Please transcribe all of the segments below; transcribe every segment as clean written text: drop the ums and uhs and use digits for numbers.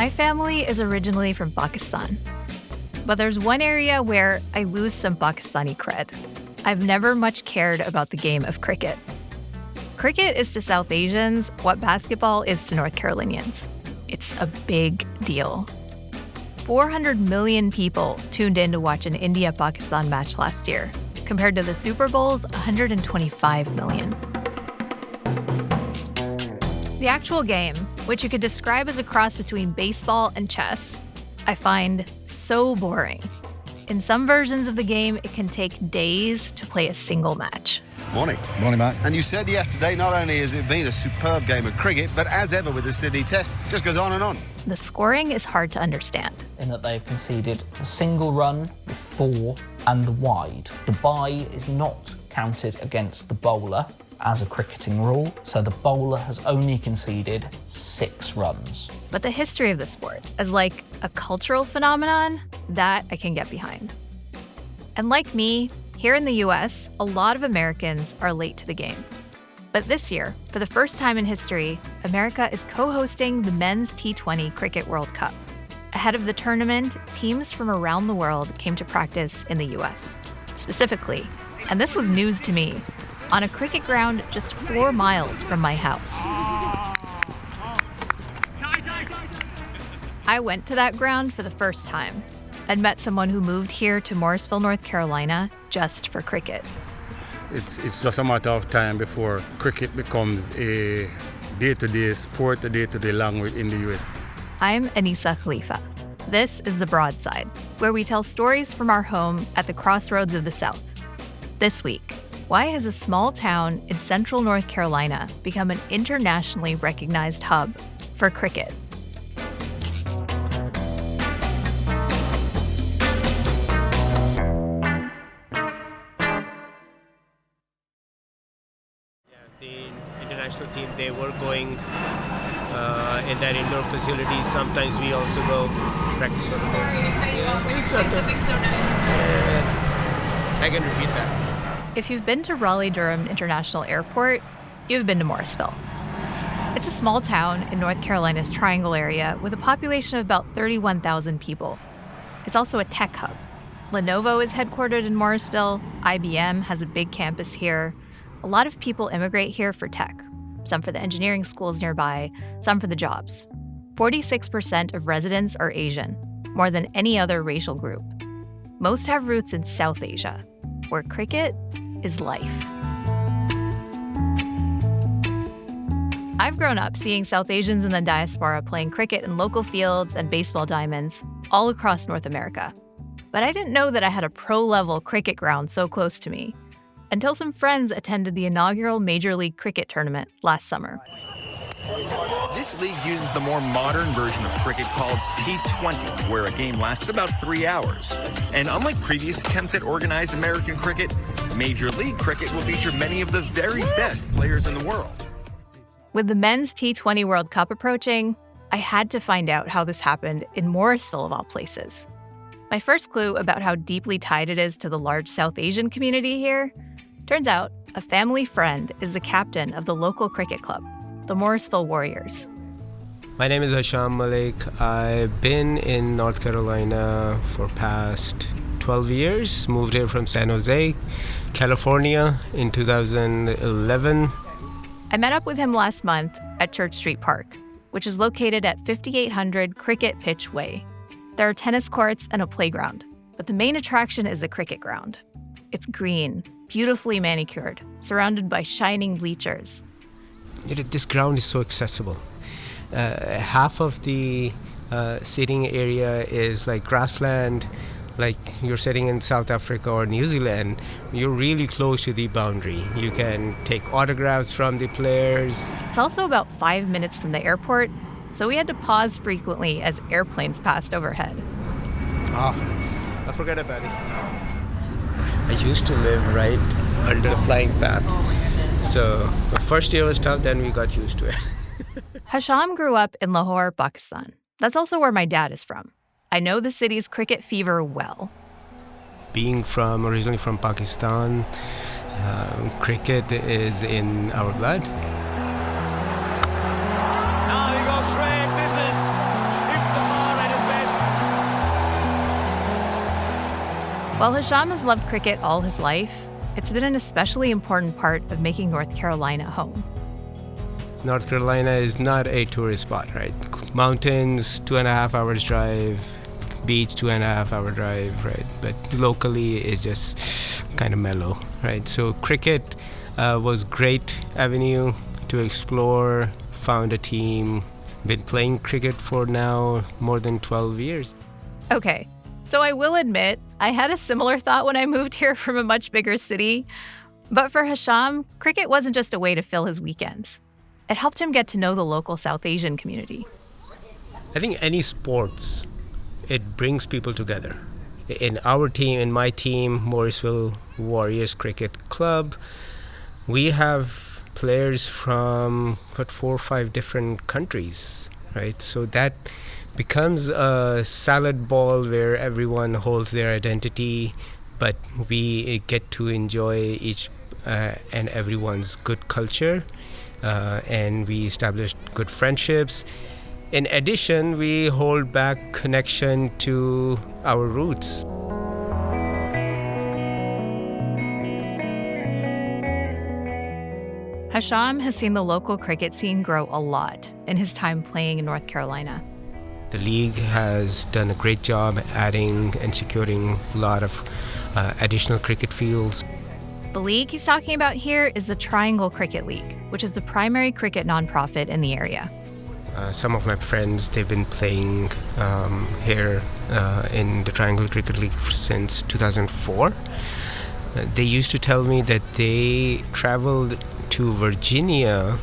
My family is originally from Pakistan. But there's one area where I lose some Pakistani cred. I've never much cared about the game of cricket. Cricket is to South Asians what basketball is to North Carolinians. It's a big deal. 400 million people tuned in to watch an India-Pakistan match last year, compared to the Super Bowl's 125 million. The actual game, which you could describe as a cross between baseball and chess, I find so boring. In some versions of the game, it can take days to play a single match. Morning. Morning, mate. And you said yesterday not only has it been a superb game of cricket, but as ever with the Sydney Test, just goes on and on. The scoring is hard to understand. In that they've conceded the single run, the 4 and the wide. The bye is not counted against the bowler as a cricketing rule, so the bowler has only conceded 6 runs. But the history of the sport, as like a cultural phenomenon, that I can get behind. And like me, here in the US, a lot of Americans are late to the game. But this year, for the first time in history, America is co-hosting the Men's T20 Cricket World Cup. Ahead of the tournament, teams from around the world came to practice in the US. Specifically, and this was news to me, on a cricket ground just 4 miles from my house. I went to that ground for the first time. I'd met someone who moved here to Morrisville, North Carolina, just for cricket. It's just a matter of time before cricket becomes a day-to-day sport, a day-to-day language in the US. I'm Anisa Khalifa. This is The Broadside, where we tell stories from our home at the crossroads of the South. This week, why has a small town in central North Carolina become an internationally recognized hub for cricket? The international team, they were going in their indoor facilities. Sometimes we also go practice on the field. Sorry to cut you off when you're saying something so nice. I can repeat that. If you've been to Raleigh-Durham International Airport, you've been to Morrisville. It's a small town in North Carolina's Triangle area with a population of about 31,000 people. It's also a tech hub. Lenovo is headquartered in Morrisville. IBM has a big campus here. A lot of people immigrate here for tech, some for the engineering schools nearby, some for the jobs. 46% of residents are Asian, more than any other racial group. Most have roots in South Asia, where cricket is life. I've grown up seeing South Asians in the diaspora playing cricket in local fields and baseball diamonds all across North America. But I didn't know that I had a pro-level cricket ground so close to me, until some friends attended the inaugural Major League Cricket tournament last summer. This league uses the more modern version of cricket called T20, where a game lasts about 3 hours. And unlike previous attempts at organized American cricket, Major League Cricket will feature many of the very best players in the world. With the Men's T20 World Cup approaching, I had to find out how this happened in Morrisville, of all places. My first clue about how deeply tied it is to the large South Asian community here, turns out a family friend is the captain of the local cricket club, the Morrisville Warriors. My name is Hasham Malik. I've been in North Carolina for past 12 years. Moved here from San Jose, California in 2011. I met up with him last month at Church Street Park, which is located at 5800 Cricket Pitch Way. There are tennis courts and a playground, but the main attraction is the cricket ground. It's green, beautifully manicured, surrounded by shining bleachers. This ground is so accessible. Half of the sitting area is like grassland, like you're sitting in South Africa or New Zealand. You're really close to the boundary. You can take autographs from the players. It's also about 5 minutes from the airport, so we had to pause frequently as airplanes passed overhead. I forgot about it. I used to live right under the flying path. So the first year was tough, then we got used to it. Hasham grew up in Lahore, Pakistan. That's also where my dad is from. I know the city's cricket fever well. Being originally from Pakistan, cricket is in our blood. Now he goes straight. This is, if the While Hasham has loved cricket all his life, it's been an especially important part of making North Carolina home. North Carolina is not a tourist spot, right? Mountains, 2.5 hours drive, beach, 2.5 hour drive, right? But locally, it's just kind of mellow, right? So cricket was great avenue to explore, found a team, been playing cricket for now more than 12 years. Okay, so I will admit, I had a similar thought when I moved here from a much bigger city. But for Hasham, cricket wasn't just a way to fill his weekends. It helped him get to know the local South Asian community. I think any sports, it brings people together. In our team, in my team, Morrisville Warriors Cricket Club, we have players from 4 or 5 different countries, right? So that becomes a salad ball where everyone holds their identity, but we get to enjoy each and everyone's good culture, and we establish good friendships. In addition, we hold back connection to our roots. Hasham has seen the local cricket scene grow a lot in his time playing in North Carolina. The league has done a great job adding and securing a lot of additional cricket fields. The league he's talking about here is the Triangle Cricket League, which is the primary cricket nonprofit in the area. Some of my friends, they've been playing here in the Triangle Cricket League since 2004. They used to tell me that they traveled to Virginia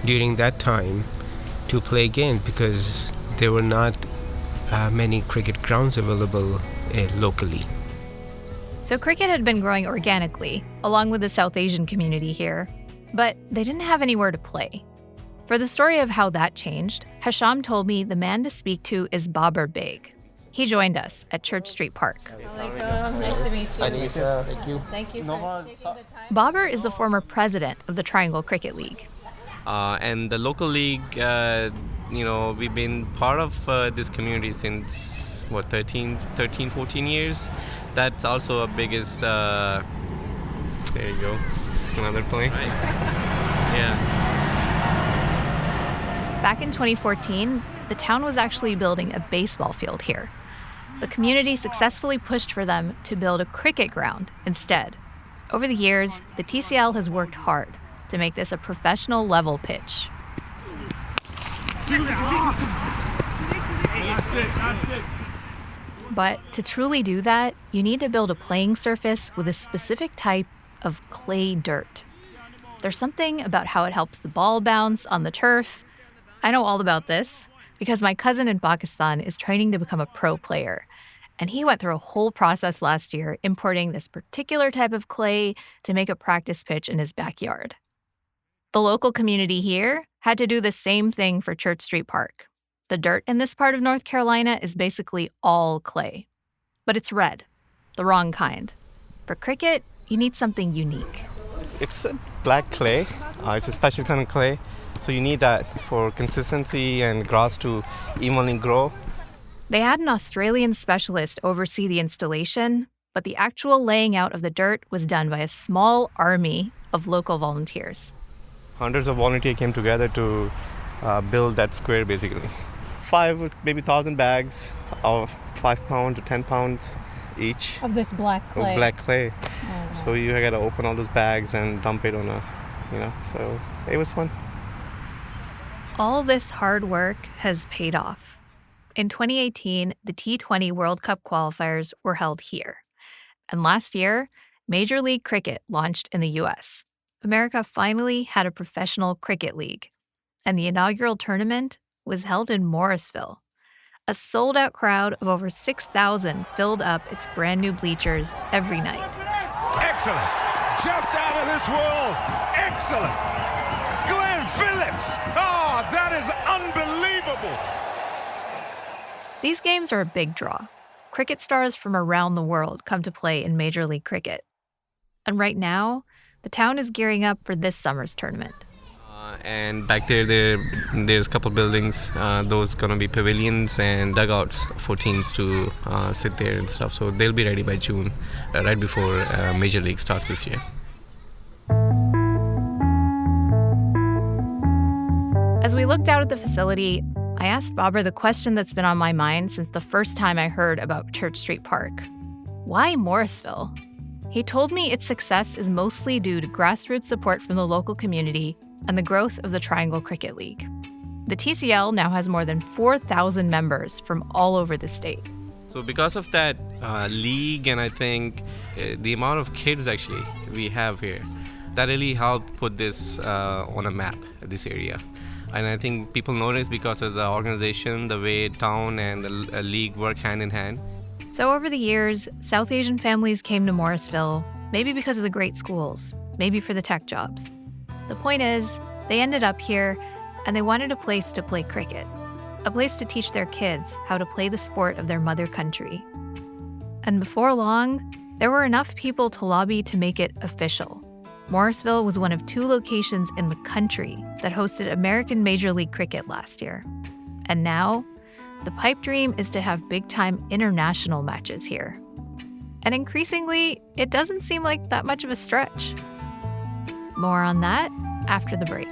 during that time to play games because there were not many cricket grounds available locally. So cricket had been growing organically, along with the South Asian community here, but they didn't have anywhere to play. For the story of how that changed, Hasham told me the man to speak to is Babar Baig. He joined us at Church Street Park. Nice to meet you. Thank you. Thank you for taking the time. Babar is the former president of the Triangle Cricket League. And the local league, we've been part of this community since, 13, 14 years. That's also a biggest, there you go, another plane. Right. Yeah. Back in 2014, the town was actually building a baseball field here. The community successfully pushed for them to build a cricket ground instead. Over the years, the TCL has worked hard to make this a professional level pitch. But to truly do that, you need to build a playing surface with a specific type of clay dirt. There's something about how it helps the ball bounce on the turf. I know all about this because my cousin in Pakistan is training to become a pro player. And he went through a whole process last year importing this particular type of clay to make a practice pitch in his backyard. The local community here had to do the same thing for Church Street Park. The dirt in this part of North Carolina is basically all clay. But it's red, the wrong kind. For cricket, you need something unique. It's a black clay. It's a special kind of clay. So you need that for consistency and grass to evenly grow. They had an Australian specialist oversee the installation, but the actual laying out of the dirt was done by a small army of local volunteers. Hundreds of volunteers came together to build that square, basically. 5, maybe 1,000 bags of 5 pounds to 10 pounds each. Of this black clay. Of black clay. Oh, wow. So you got to open all those bags and dump it on so it was fun. All this hard work has paid off. In 2018, the T20 World Cup qualifiers were held here. And last year, Major League Cricket launched in the U.S. America finally had a professional cricket league. And the inaugural tournament was held in Morrisville. A sold-out crowd of over 6,000 filled up its brand new bleachers every night. Excellent. Just out of this world. Excellent. Glenn Phillips. Oh, that is unbelievable. These games are a big draw. Cricket stars from around the world come to play in Major League Cricket. And right now, the town is gearing up for this summer's tournament. And back there's a couple buildings. Those gonna be pavilions and dugouts for teams to sit there and stuff. So they'll be ready by June, right before Major League starts this year. As we looked out at the facility, I asked Babar the question that's been on my mind since the first time I heard about Church Street Park. Why Morrisville? He told me its success is mostly due to grassroots support from the local community and the growth of the Triangle Cricket League. The TCL now has more than 4,000 members from all over the state. So because of that league, and I think the amount of kids actually we have here, that really helped put this on a map, this area. And I think people notice because of the organization, the way town and the league work hand in hand. So over the years, South Asian families came to Morrisville, maybe because of the great schools, maybe for the tech jobs. The point is, they ended up here and they wanted a place to play cricket, a place to teach their kids how to play the sport of their mother country. And before long, there were enough people to lobby to make it official. Morrisville was one of 2 locations in the country that hosted American Major League Cricket last year. And now, the pipe dream is to have big-time international matches here. And increasingly, it doesn't seem like that much of a stretch. More on that after the break.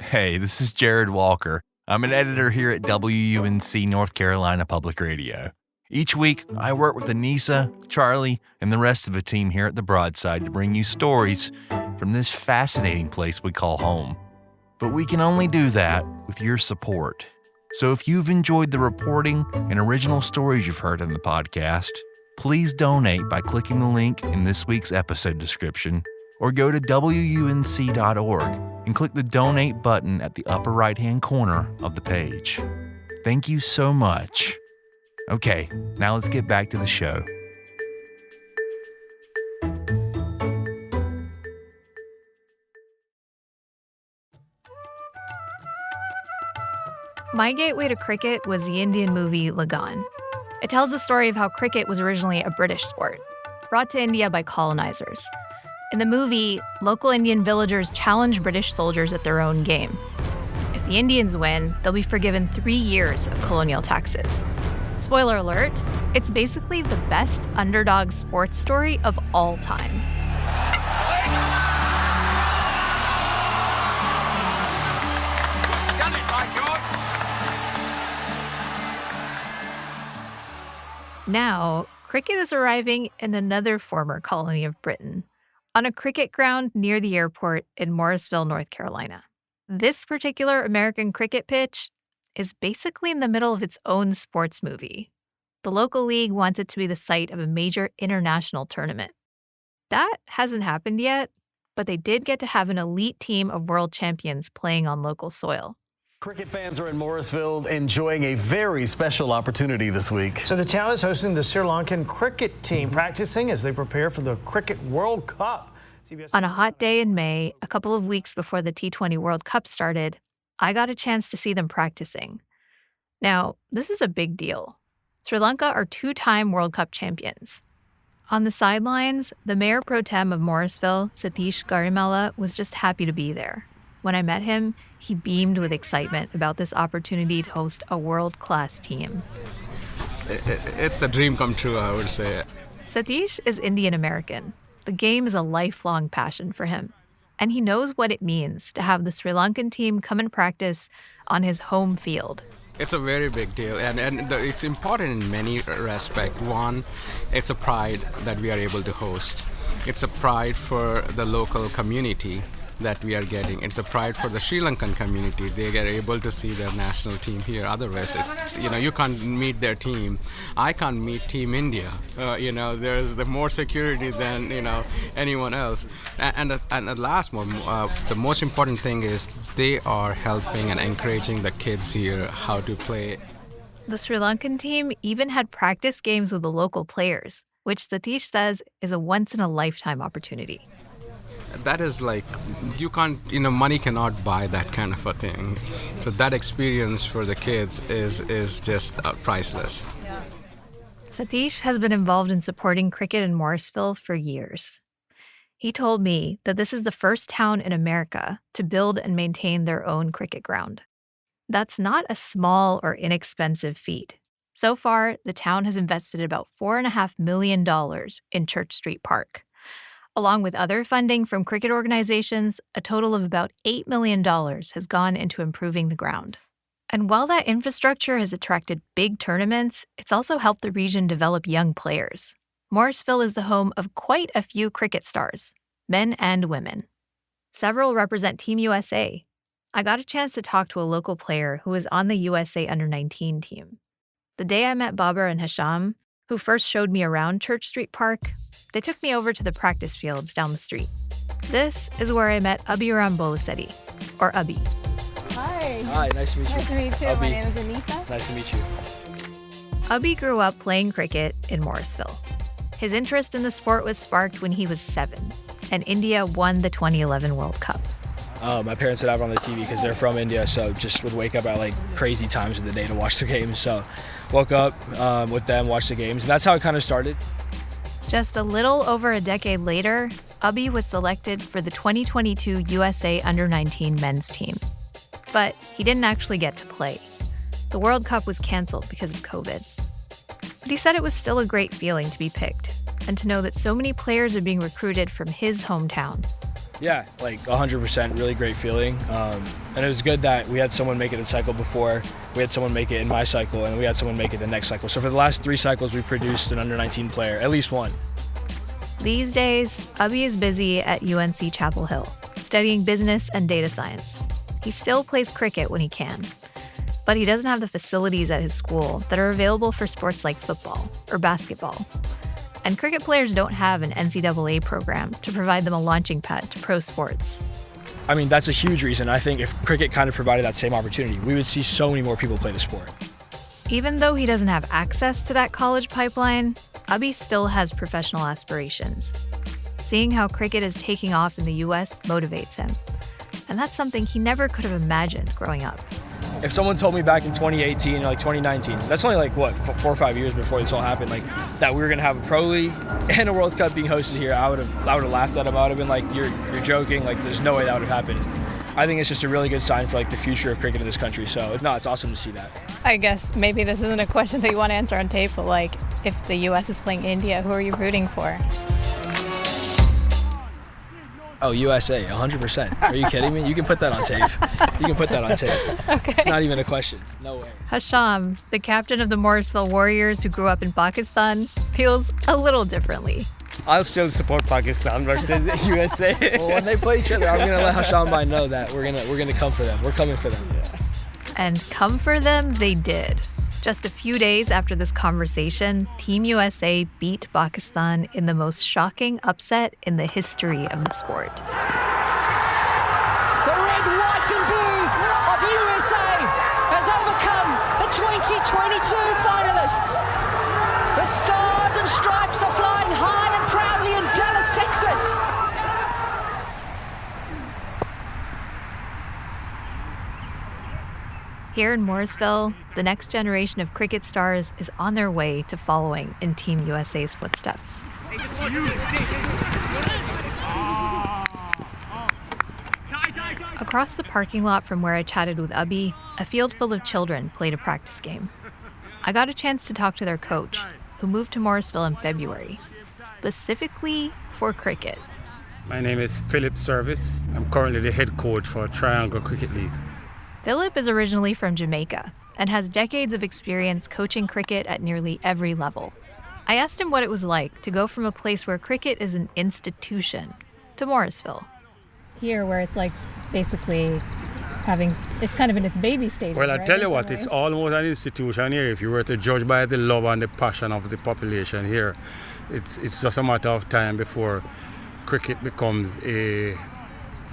Hey, this is Jared Walker. I'm an editor here at WUNC North Carolina Public Radio. Each week, I work with Anissa, Charlie, and the rest of the team here at the Broadside to bring you stories from this fascinating place we call home. But we can only do that with your support. So if you've enjoyed the reporting and original stories you've heard in the podcast, please donate by clicking the link in this week's episode description, or go to WUNC.org and click the donate button at the upper right-hand corner of the page. Thank you so much. Okay, now let's get back to the show. My gateway to cricket was the Indian movie Lagan. It tells the story of how cricket was originally a British sport, brought to India by colonizers. In the movie, local Indian villagers challenge British soldiers at their own game. If the Indians win, they'll be forgiven 3 years of colonial taxes. Spoiler alert, it's basically the best underdog sports story of all time. Now, cricket is arriving in another former colony of Britain, on a cricket ground near the airport in Morrisville, North Carolina. This particular American cricket pitch is basically in the middle of its own sports movie. The local league wants it to be the site of a major international tournament. That hasn't happened yet, but they did get to have an elite team of world champions playing on local soil. Cricket fans are in Morrisville enjoying a very special opportunity this week. So the town is hosting the Sri Lankan cricket team practicing as they prepare for the Cricket World Cup. On a hot day in May, a couple of weeks before the T20 World Cup started, I got a chance to see them practicing. Now, this is a big deal. Sri Lanka are 2-time World Cup champions. On the sidelines, the mayor pro tem of Morrisville, Satish Garimella, was just happy to be there. When I met him, he beamed with excitement about this opportunity to host a world-class team. It's a dream come true, I would say. Satish is Indian American. The game is a lifelong passion for him, and he knows what it means to have the Sri Lankan team come and practice on his home field. It's a very big deal, and it's important in many respects. One, it's a pride that we are able to host. It's a pride for the local community that we are getting. It's a pride for the Sri Lankan community. They are able to see their national team here. Otherwise, it's, you can't meet their team. I can't meet Team India. There's the more security than, anyone else. And the last one, the most important thing is they are helping and encouraging the kids here how to play. The Sri Lankan team even had practice games with the local players, which Satish says is a once-in-a-lifetime opportunity. that is like, you can't, money cannot buy that kind of a thing. So that experience for the kids is just priceless. Satish has been involved in supporting cricket in Morrisville for years. He told me that this is the first town in America to build and maintain their own cricket ground. That's not a small or inexpensive feat. So far, the town has invested about $4.5 million in Church Street Park. Along with other funding from cricket organizations, a total of about $8 million has gone into improving the ground. And while that infrastructure has attracted big tournaments, it's also helped the region develop young players. Morrisville is the home of quite a few cricket stars, men and women. Several represent Team USA. I got a chance to talk to a local player who was on the USA Under-19 team. The day I met Babar and Hasham, who first showed me around Church Street Park, they took me over to the practice fields down the street. This is where I met Abhiram Bolisetty, or Abhi. Hi. Hi, nice to meet you. Nice to meet you. Abhi. My name is Anissa. Nice to meet you. Abhi grew up playing cricket in Morrisville. His interest in the sport was sparked when he was 7, and India won the 2011 World Cup. My parents would have it on the TV because they're from India, so just would wake up at like crazy times of the day to watch the games. So woke up with them, watched the games, and that's how it kind of started. Just a little over a decade later, Abhi was selected for the 2022 USA Under-19 men's team. But he didn't actually get to play. The World Cup was canceled because of COVID. But he said it was still a great feeling to be picked, and to know that so many players are being recruited from his hometown. Yeah, like 100%, really great feeling. And it was good that we had someone make it in cycle before, we had someone make it in my cycle, and we had someone make it the next cycle. So for the last 3 cycles, we produced an under-19 player, at least one. These days, Abhi is busy at UNC Chapel Hill, studying business and data science. He still plays cricket when he can, but he doesn't have the facilities at his school that are available for sports like football or basketball. And cricket players don't have an NCAA program to provide them a launching pad to pro sports. I mean, that's a huge reason. I think if cricket kind of provided that same opportunity, we would see so many more people play the sport. Even though he doesn't have access to that college pipeline, Abhi still has professional aspirations. Seeing how cricket is taking off in the US motivates him. And that's something he never could have imagined growing up. If someone told me back in 2018 or like 2019, that's only like, 4 or 5 years before this all happened, like that we were gonna have a pro league and a World Cup being hosted here, I would have laughed at him. I would have been like, you're joking, like there's no way that would have happened. I think it's just a really good sign for like the future of cricket in this country. So no, it's awesome to see that. I guess maybe this isn't a question that you want to answer on tape, but like if the US is playing India, who are you rooting for? Oh, USA, 100%. Are you kidding me? You can put that on tape. You can put that on tape. Okay. It's not even a question. No way. Hasham, the captain of the Morrisville Warriors who grew up in Pakistan, feels a little differently. I'll still support Pakistan versus USA. Well, when they play each other, I'm gonna let Hasham know that we're gonna come for them. We're coming for them. And come for them they did. Just a few days after this conversation, Team USA beat Pakistan in the most shocking upset in the history of the sport. The red, white and blue of USA has overcome the 2022 finalists. The stars and stripes are flying high and proudly in Dallas, Texas. Here in Morrisville, the next generation of cricket stars is on their way to following in Team USA's footsteps. Across the parking lot from where I chatted with Abhi, a field full of children played a practice game. I got a chance to talk to their coach, who moved to Morrisville in February, specifically for cricket. My name is Philip Service. I'm currently the head coach for Triangle Cricket League. Philip is originally from Jamaica and has decades of experience coaching cricket at nearly every level. I asked him what it was like to go from a place where cricket is an institution to Morrisville. Here, where it's like basically it's kind of in its baby stage. Well, I right? tell you what, it's almost an institution here. If you were to judge by the love and the passion of the population here, it's just a matter of time before cricket becomes a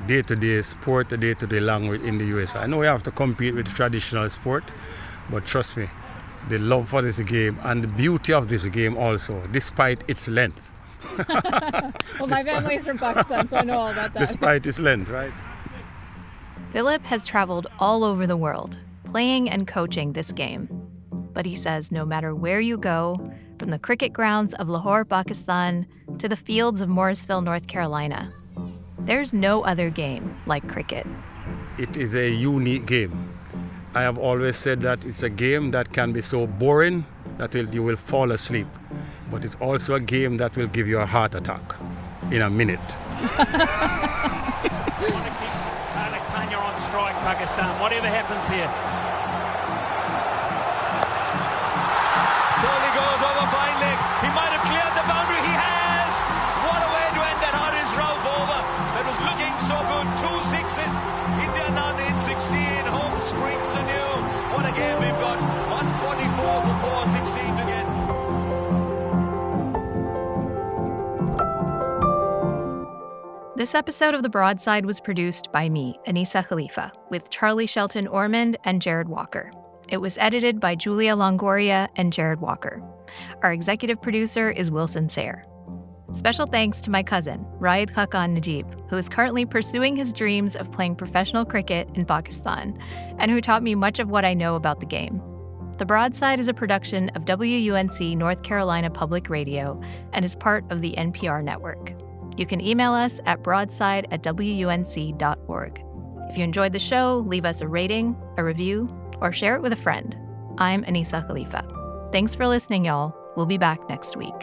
day-to-day sport, a day-to-day language in the US. I know we have to compete with traditional sport, but trust me, the love for this game and the beauty of this game also, despite its length, Well, my family's from Pakistan, so I know all about that. Despite its length, right? Philip has traveled all over the world, playing and coaching this game. But he says no matter where you go, from the cricket grounds of Lahore, Pakistan, to the fields of Morrisville, North Carolina, there's no other game like cricket. It is a unique game. I have always said that it's a game that can be so boring that you will fall asleep. But it's also a game that will give you a heart attack in a minute. You're on strike, Pakistan. Whatever happens here. Kohli goes over fine leg. He might have cleared the boundary. He has. What a way to end that Harish Rauf over. That was looking so good. 2 sixes. India now needs 16. Home springs anew. What a game we've got. 144 for 416 to get. This episode of The Broadside was produced by me, Anisa Khalifa, with Charlie Shelton Ormond and Jared Walker. It was edited by Julia Longoria and Jared Walker. Our executive producer is Wilson Sayre. Special thanks to my cousin, Raid Khakan Najib, who is currently pursuing his dreams of playing professional cricket in Pakistan, and who taught me much of what I know about the game. The Broadside is a production of WUNC North Carolina Public Radio and is part of the NPR network. You can email us at broadside@wunc.org. If you enjoyed the show, leave us a rating, a review, or share it with a friend. I'm Anisa Khalifa. Thanks for listening, y'all. We'll be back next week.